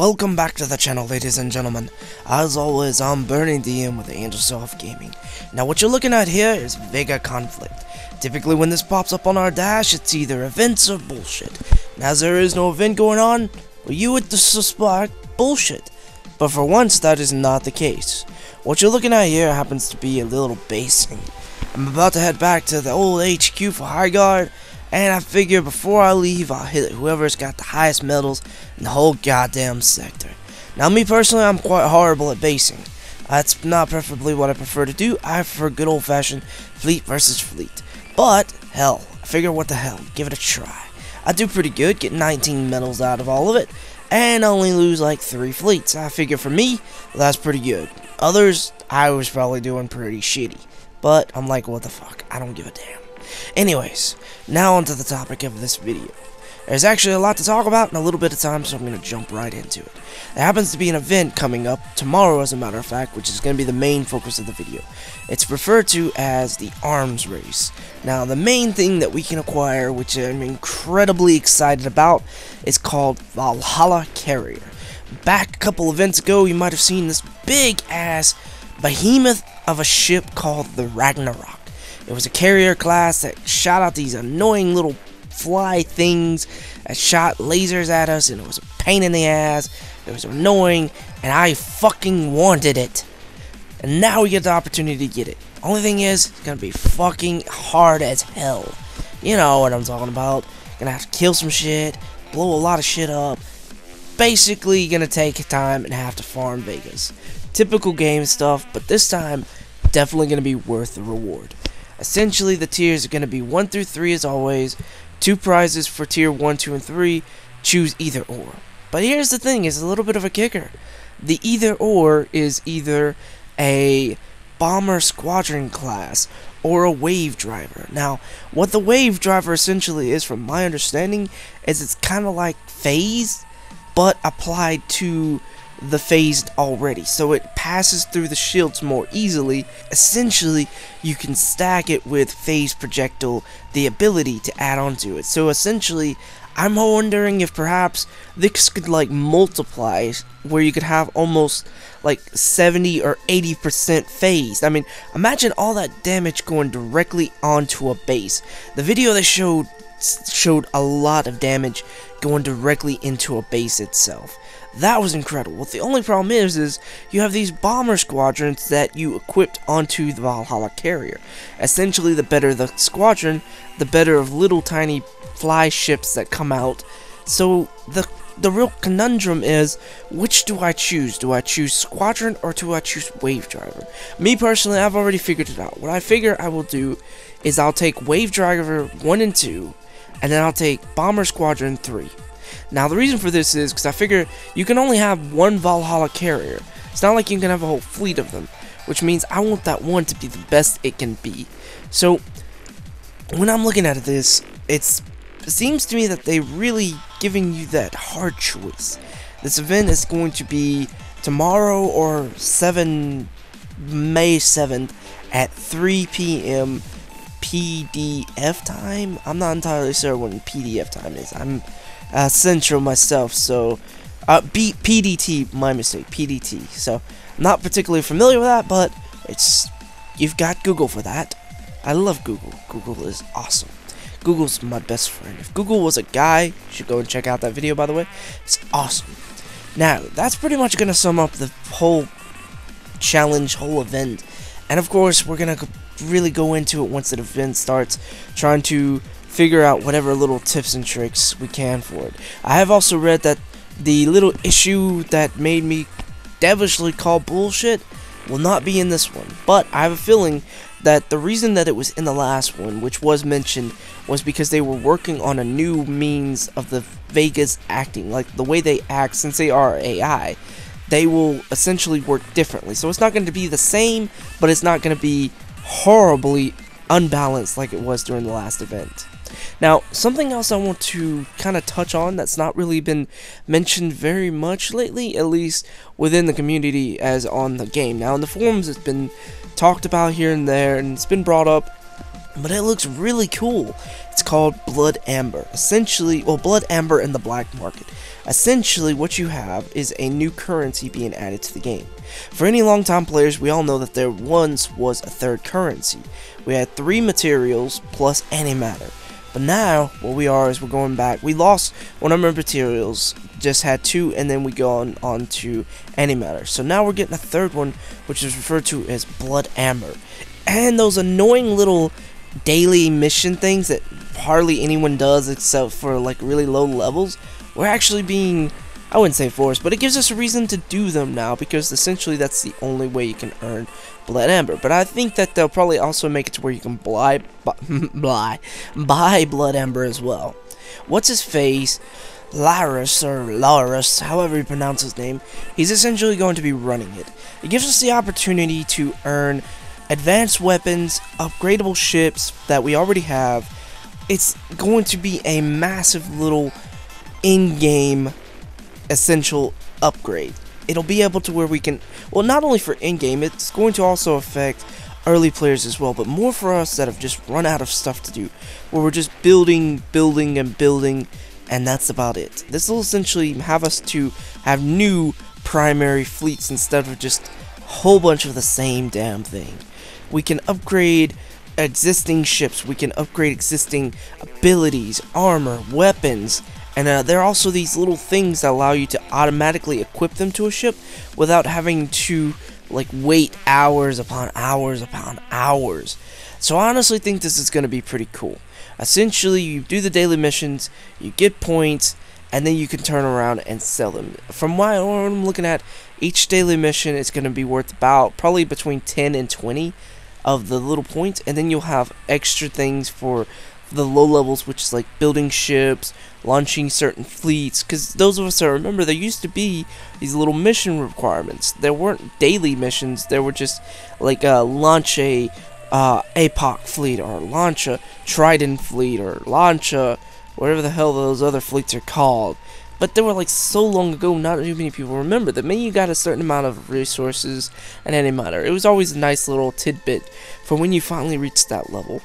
Welcome back to the channel, ladies and gentlemen. As always, I'm Burning DM with Angelsoft Gaming. Now what you're looking at here is Vega Conflict. Typically when this pops up on our dash, it's either events or bullshit. And as there is no event going on, well, you would suspect bullshit. But for once, that is not the case. What you're looking at here happens to be a little basing. I'm about to head back to the old HQ for High Guard, and I figure before I leave, I'll hit whoever's got the highest medals in the whole goddamn sector. Now, me personally, I'm quite horrible at basing. That's not preferably what I prefer to do. I prefer good old-fashioned fleet versus fleet. But, hell, I figure what the hell, give it a try. I do pretty good, get 19 medals out of all of it, and only lose like 3 fleets. I figure for me, that's pretty good. Others, I was probably doing pretty shitty. But, I'm like, what the fuck, I don't give a damn. Anyways, now onto the topic of this video. There's actually a lot to talk about in a little bit of time, so I'm going to jump right into it. There happens to be an event coming up tomorrow, as a matter of fact, which is going to be the main focus of the video. It's referred to as the arms race. Now, the main thing that we can acquire, which I'm incredibly excited about, is called Valhalla Carrier. Back a couple events ago, you might have seen this big-ass behemoth of a ship called the Ragnarok. It was a carrier class that shot out these annoying little fly things that shot lasers at us, and it was a pain in the ass. It was annoying, and I fucking wanted it. And now we get the opportunity to get it. Only thing is, it's gonna be fucking hard as hell. You know what I'm talking about. Gonna have to kill some shit, blow a lot of shit up. Basically, gonna take time and have to farm Vegas. Typical game stuff, but this time, definitely gonna be worth the reward. Essentially, the tiers are going to be 1 through 3 as always, 2 prizes for tier 1, 2, and 3, choose either or. But here's the thing, is a little bit of a kicker. The either or is either a bomber squadron class or a wave driver. Now, what the wave driver essentially is, from my understanding, is it's kind of like phase, but applied to the phased already, so it passes through the shields more easily. Essentially, you can stack it with phase projectile, the ability to add on to it. So essentially, I'm wondering if perhaps this could like multiply, where you could have almost like 70 or 80% phased. I mean, imagine all that damage going directly onto a base. The video they showed a lot of damage going directly into a base itself. That was incredible. The only problem is you have these bomber squadrons that you equipped onto the Valhalla Carrier. Essentially, the better the squadron, the better of little tiny fly ships that come out. So the real conundrum is, which do I choose? Do I choose squadron or do I choose wave driver? Me personally, I've already figured it out. What I figure I will do is I'll take wave driver 1 and 2, and then I'll take bomber squadron 3. Now, the reason for this is because I figure you can only have one Valhalla carrier. It's not like you can have a whole fleet of them, which means I want that one to be the best it can be. So, when I'm looking at this, it seems to me that they're really giving you that hard choice. This event is going to be tomorrow, or May 7th at 3 p.m. PDF time. I'm not entirely sure when PDF time is. I'm Central myself, so PDT, my mistake, PDT. So I'm not particularly familiar with that, but you've got Google for that. I love Google. Google is awesome. Google's my best friend. If Google was a guy, you should go and check out that video, by the way. It's awesome. Now, that's pretty much gonna sum up the whole challenge, whole event, and of course we're gonna really go into it once the event starts, trying to figure out whatever little tips and tricks we can for it. I have also read that the little issue that made me devilishly call bullshit will not be in this one, but I have a feeling that the reason that it was in the last one, which was mentioned, was because they were working on a new means of the Vegas acting. Like, the way they act, since they are AI, they will essentially work differently. So it's not going to be the same, but it's not going to be horribly unbalanced like it was during the last event. Now, something else I want to kind of touch on that's not really been mentioned very much lately, at least within the community as on the game. Now, in the forums, it's been talked about here and there, and it's been brought up but it looks really cool. It's called Blood Amber. Essentially, well, Blood Amber in the black market. Essentially, what you have is a new currency being added to the game. For any long-time players, we all know that there once was a third currency. We had 3 materials plus antimatter. But now, what we are is we're going back. We lost one of our materials, just had 2, and then we go on to antimatter. So now we're getting a third one, which is referred to as Blood Amber. And those annoying little daily mission things that hardly anyone does except for like really low levels, we're actually being, I wouldn't say forced, but it gives us a reason to do them now, because essentially that's the only way you can earn Blood Amber. But I think that they'll probably also make it to where you can buy Blood Amber as well. What's his face? Larus, however you pronounce his name, he's essentially going to be running it. It gives us the opportunity to earn advanced weapons, upgradable ships that we already have. It's going to be a massive little in-game essential upgrade. It'll be able to where we can, well, not only for in-game, it's going to also affect early players as well, but more for us that have just run out of stuff to do, where we're just building, and that's about it. This will essentially have us to have new primary fleets instead of just a whole bunch of the same damn thing. We can upgrade existing ships, we can upgrade existing abilities, armor, weapons, and there are also these little things that allow you to automatically equip them to a ship without having to like wait hours upon hours upon hours. So I honestly think this is going to be pretty cool. Essentially, you do the daily missions, you get points, and then you can turn around and sell them. From what I'm looking at, each daily mission is going to be worth about probably between 10 and 20 of the little points, and then you'll have extra things for the low levels, which is like building ships, launching certain fleets, because those of us that remember, there used to be these little mission requirements. There weren't daily missions, there were just like launch a APOC fleet, or launch a Trident fleet, or launch a whatever the hell those other fleets are called. But they were like so long ago, not too many people remember that. Maybe you got a certain amount of resources and antimatter. It was always a nice little tidbit for when you finally reach that level.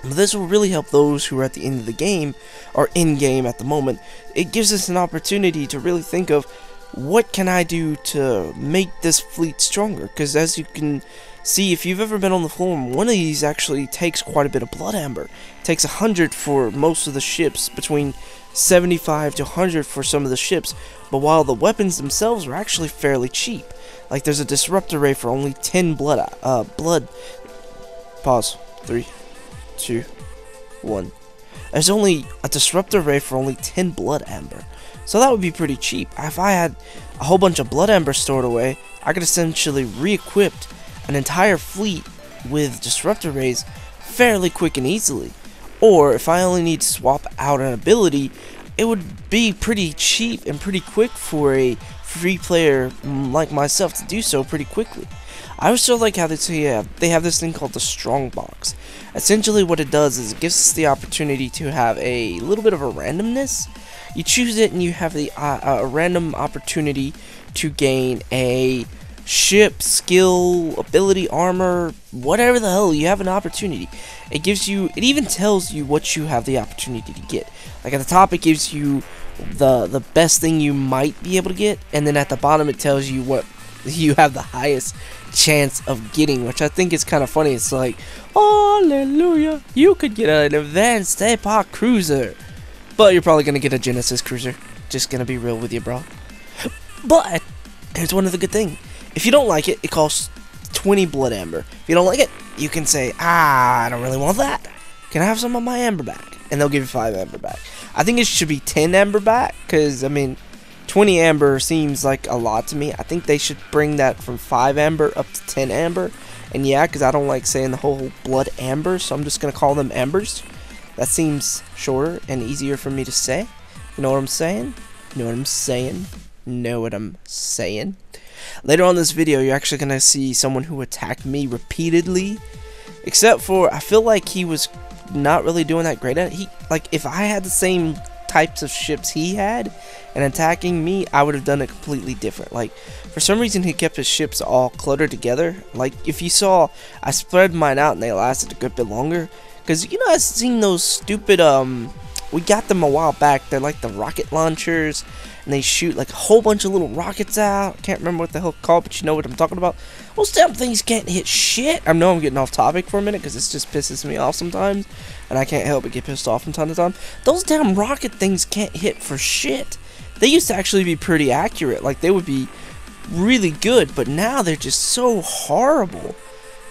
But this will really help those who are at the end of the game, or in-game at the moment. It gives us an opportunity to really think of, what can I do to make this fleet stronger? Because as you can see, if you've ever been on the forum, one of these actually takes quite a bit of Blood Amber. It takes 100 for most of the ships, between 75 to 100 for some of the ships, but while the weapons themselves are actually fairly cheap. Like there's a disruptor ray for only 10 pause, 3, 2, 1. There's only a disruptor ray for only 10 Blood Amber, so that would be pretty cheap. If I had a whole bunch of Blood Amber stored away, I could essentially re-equip an entire fleet with disruptor rays fairly quick and easily. Or if I only need to swap out an ability, it would be pretty cheap and pretty quick for a free player like myself to do so pretty quickly. I also like how they have this thing called the Strong Box. Essentially what it does is it gives us the opportunity to have a little bit of a randomness. You choose it and you have the random opportunity to gain a ship, skill, ability, armor, whatever the hell. You have an opportunity. It gives you, it even tells you what you have the opportunity to get. Like at the top it gives you the best thing you might be able to get, and then at the bottom it tells you what you have the highest chance of getting, which I think is kind of funny. It's like, hallelujah, you could get an advanced APOC cruiser, but you're probably gonna get a Genesis cruiser. Just gonna be real with you, bro. But here's one of the good things. If you don't like it, it costs 20 Blood Amber. If you don't like it, you can say, I don't really want that. Can I have some of my Amber back? And they'll give you 5 Amber back. I think it should be 10 Amber back, because, I mean, 20 Amber seems like a lot to me. I think they should bring that from 5 Amber up to 10 Amber. And yeah, because I don't like saying the whole Blood Amber, so I'm just going to call them Ambers. That seems shorter and easier for me to say. You know what I'm saying? You know what I'm saying? Know what I'm saying? Later on in this video, you're actually going to see someone who attacked me repeatedly. Except for, I feel like he was not really doing that great at it. Like, if I had the same types of ships he had and attacking me, I would have done it completely different. Like, for some reason, he kept his ships all cluttered together. Like, if you saw, I spread mine out and they lasted a good bit longer. Because, you know, I've seen those stupid, we got them a while back. They're like the rocket launchers, and they shoot like a whole bunch of little rockets out. Can't remember what the hell it's called, but you know what I'm talking about. Those damn things can't hit shit. I know I'm getting off topic for a minute because this just pisses me off sometimes, and I can't help but get pissed off from time to time. Those damn rocket things can't hit for shit. They used to actually be pretty accurate. Like, they would be really good, but now they're just so horrible.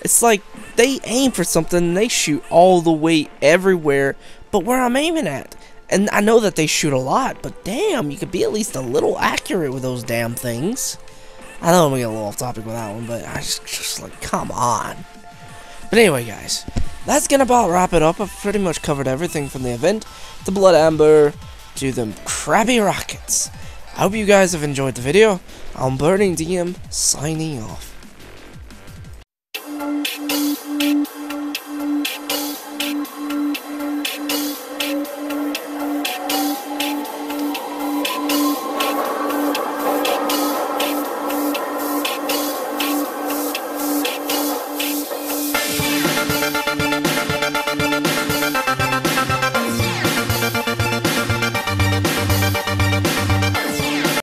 It's like they aim for something and they shoot all the way everywhere but where I'm aiming at. And I know that they shoot a lot, but damn, you could be at least a little accurate with those damn things. I know I'm gonna get a little off topic with that one, but I just like, come on. But anyway, guys, that's gonna about wrap it up. I've pretty much covered everything from the event, to Blood Amber, to them crappy rockets. I hope you guys have enjoyed the video. I'm Burning DM, signing off.